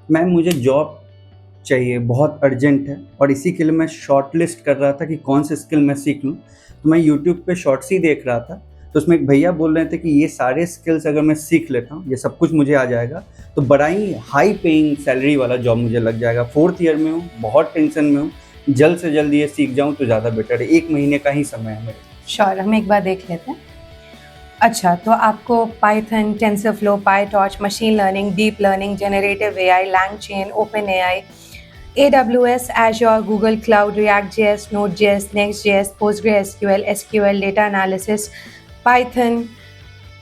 Ma'am मुझे job चाहिए, बहुत अर्जेंट है और इसी के लिए मैं शॉर्ट लिस्ट कर रहा था कि कौन सी स्किल मैं सीख लूँ। तो मैं यूट्यूब पे शॉर्ट्स ही देख रहा था, तो उसमें एक भैया बोल रहे थे कि ये सारे स्किल्स अगर मैं सीख लेता हूँ, ये सब कुछ मुझे आ जाएगा, तो बड़ा ही हाई पेइंग सैलरी वाला जॉब मुझे लग जाएगा। 4th ईयर में हूँ, बहुत टेंशन में हूँ, जल्द से जल्द ये सीख जाऊँ तो ज़्यादा बेटर है। 1 महीने का ही समय है मेरे पास। श्योर, हम एक बार देख लेते हैं। अच्छा, तो आपको Python, TensorFlow, PyTorch, machine learning, deep learning, generative AI, LangChain, open AI, AWS, Azure, Google Cloud, React.js, Node.js, Next.js, PostgreSQL, SQL, data analysis, Python,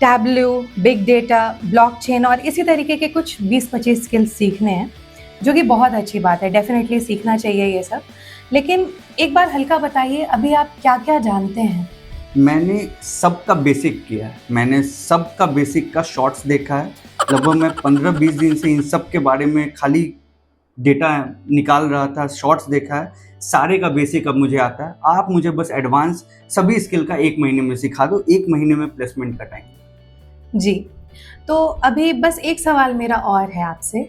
Tableau, Big Data, Blockchain और इसी तरीके के कुछ 20-25 स्किल्स सीखने हैं, जो कि बहुत अच्छी बात है। डेफिनेटली सीखना चाहिए ये सब। लेकिन एक बार हल्का बताइए, अभी आप क्या-क्या जानते हैं? मैंने सबका बेसिक किया है, मैंने सबका बेसिक का शॉर्ट्स देखा है। लगभग मैं 15-20 दिन से इन सब के बारे में खाली डेटा निकाल रहा था, शॉर्ट्स देखा है, सारे का बेसिक अब मुझे आता है। आप मुझे बस एडवांस सभी स्किल का 1 महीने में सिखा दो, 1 महीने में प्लेसमेंट का टाइम। जी, तो अभी बस एक सवाल मेरा और है आपसे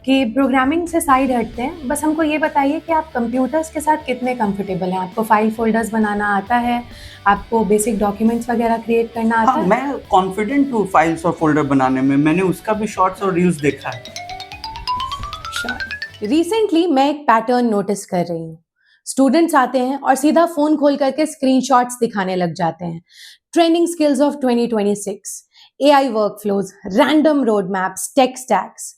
कि प्रोग्रामिंग से साइड हटते हैं, बस हमको ये बताइए कि आप कंप्यूटर्स के साथ कितने कंफर्टेबल हैं? आपको फाइल फ़ोल्डर्स बनाना आता है? आपको बेसिक डॉक्यूमेंट्स वगैरह क्रिएट करना हाँ, आता है? मैं कॉन्फिडेंट हूँ फाइल्स और फ़ोल्डर बनाने में, मैंने उसका भी शॉर्ट्स और रील्स देखा है। श्योर। रिसेंटली मैं एक पैटर्न नोटिस कर रही हूँ। स्टूडेंट्स आते हैं और सीधा फ़ोन खोल करके स्क्रीनशॉट्स दिखाने लग जाते हैं। Training skills of 2026, AI workflows, random road maps, tech stacks,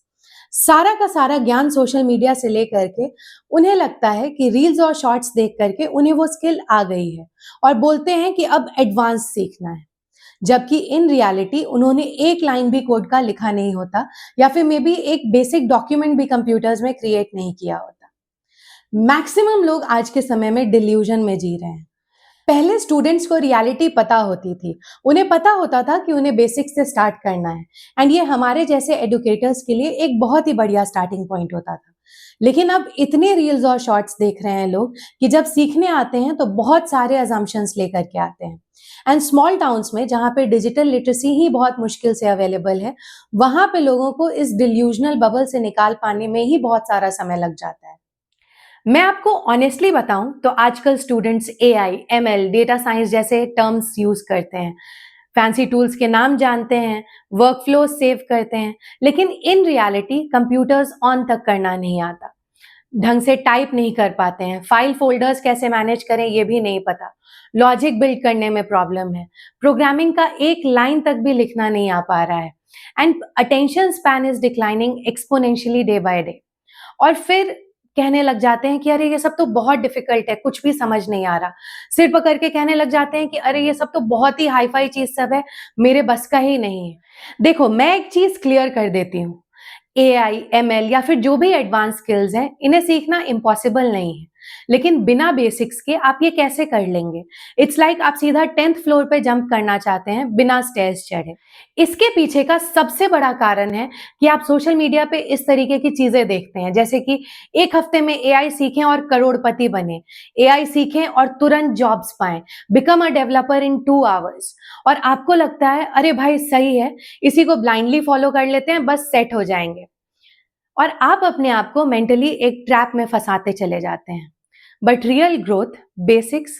सारा का सारा ज्ञान सोशल मीडिया से लेकर के उन्हें लगता है कि रील्स और शॉर्ट्स देख करके उन्हें वो स्किल आ गई है और बोलते हैं कि अब एडवांस सीखना है। जबकि इन रियलिटी उन्होंने एक लाइन भी कोड का लिखा नहीं होता या फिर मे बी एक बेसिक डॉक्यूमेंट भी कंप्यूटर्स में क्रिएट नहीं किया होता। मैक्सिमम लोग आज के समय में डिल्यूजन में जी रहे हैं। पहले स्टूडेंट्स को रियलिटी पता होती थी, उन्हें पता होता था कि उन्हें बेसिक से स्टार्ट करना है एंड ये हमारे जैसे एडुकेटर्स के लिए एक बहुत ही बढ़िया स्टार्टिंग पॉइंट होता था। लेकिन अब इतने रील्स और शॉर्ट्स देख रहे हैं लोग कि जब सीखने आते हैं तो बहुत सारे अजम्पशंस लेकर के आते हैं। एंड स्मॉल टाउन्स में जहाँ पे डिजिटल लिटरेसी ही बहुत मुश्किल से अवेलेबल है, वहां पे लोगों को इस डिल्यूजनल बबल से निकाल पाने में ही बहुत सारा समय लग जाता है। मैं आपको ऑनेस्टली बताऊं तो आजकल students AI, ML, data science जैसे टर्म्स यूज करते हैं, फैंसी टूल्स के नाम जानते हैं, वर्कफ्लो सेव करते हैं, लेकिन इन रियलिटी कंप्यूटर्स ऑन तक करना नहीं आता, ढंग से टाइप नहीं कर पाते हैं, फाइल फोल्डर्स कैसे मैनेज करें ये भी नहीं पता, लॉजिक बिल्ड करने में प्रॉब्लम है, प्रोग्रामिंग का एक लाइन तक भी लिखना नहीं आ पा रहा है and attention span is declining exponentially day by day. और फिर कहने लग जाते हैं कि अरे ये सब तो बहुत डिफिकल्ट है, कुछ भी समझ नहीं आ रहा। सिर पकड़ के कहने लग जाते हैं कि अरे ये सब तो बहुत ही हाई फाई चीज सब है, मेरे बस का ही नहीं है। देखो, मैं एक चीज क्लियर कर देती हूँ, एआई, एमएल या फिर जो भी एडवांस स्किल्स हैं, इन्हें सीखना इम्पॉसिबल नहीं है। लेकिन बिना बेसिक्स के आप ये कैसे कर लेंगे? इट्स लाइक आप सीधा 10th फ्लोर पे जंप करना चाहते हैं बिना स्टेयर्स चढ़े। इसके पीछे का सबसे बड़ा कारण है कि आप सोशल मीडिया पे इस तरीके की चीजें देखते हैं, जैसे कि एक हफ्ते में एआई सीखें और करोड़पति बने, एआई सीखें और तुरंत जॉब्स पाएं, become a developer in 2 hours. और आपको लगता है अरे भाई सही है, इसी को ब्लाइंडली फॉलो कर लेते हैं, बस सेट हो जाएंगे। और आप अपने आप को मेंटली एक ट्रैप में फंसाते चले जाते हैं। But real growth basics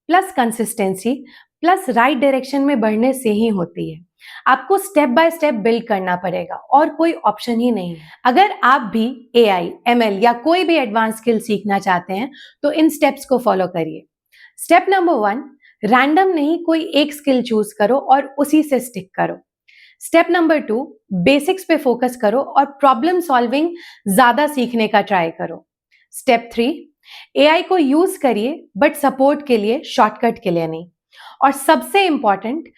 plus consistency plus right direction में बढ़ने से ही होती है। आपको स्टेप बाय स्टेप बिल्ड करना पड़ेगा और कोई ऑप्शन ही नहीं है। अगर आप भी एआई, एमएल या कोई भी एडवांस स्किल सीखना चाहते हैं तो इन स्टेप्स को फॉलो करिए। स्टेप नंबर 1, रैंडम नहीं कोई एक स्किल चूज करो और उसी से स्टिक करो। स्टेप नंबर 2, बेसिक्स पे फोकस करो और प्रॉब्लम सॉल्विंग ज्यादा सीखने का ट्राई करो। स्टेप 3, एआई को यूज करिए बट सपोर्ट के लिए, शॉर्टकट के लिए नहीं। और सबसे important,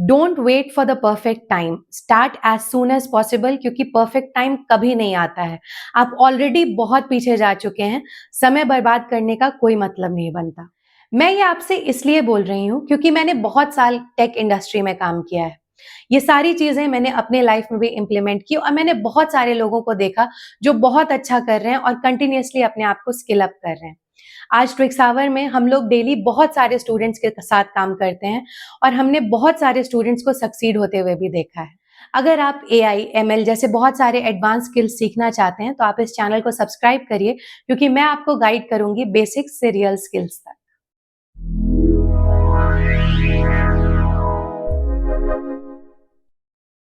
don't wait for the perfect time, start as soon as possible, क्योंकि परफेक्ट टाइम कभी नहीं आता है। आप ऑलरेडी बहुत पीछे जा चुके हैं, समय बर्बाद करने का कोई मतलब नहीं बनता। मैं ये आपसे इसलिए बोल रही हूँ क्योंकि मैंने बहुत साल टेक इंडस्ट्री में काम किया है। ये सारी चीजें मैंने अपने लाइफ में भी इम्प्लीमेंट की और मैंने बहुत सारे लोगों को देखा जो बहुत अच्छा कर रहे हैं और कंटिन्यूअसली अपने आप को स्किल अप कर रहे हैं। आज ट्विक्स आवर में हम लोग डेली बहुत सारे स्टूडेंट्स के साथ काम करते हैं और हमने बहुत सारे स्टूडेंट्स को सक्सीड होते हुए भी देखा है। अगर आप AI, ML जैसे बहुत सारे एडवांस स्किल्स सीखना चाहते हैं तो आप इस चैनल को सब्सक्राइब करिए, क्योंकि मैं आपको गाइड करूंगी बेसिक्स से रियल स्किल्स तक।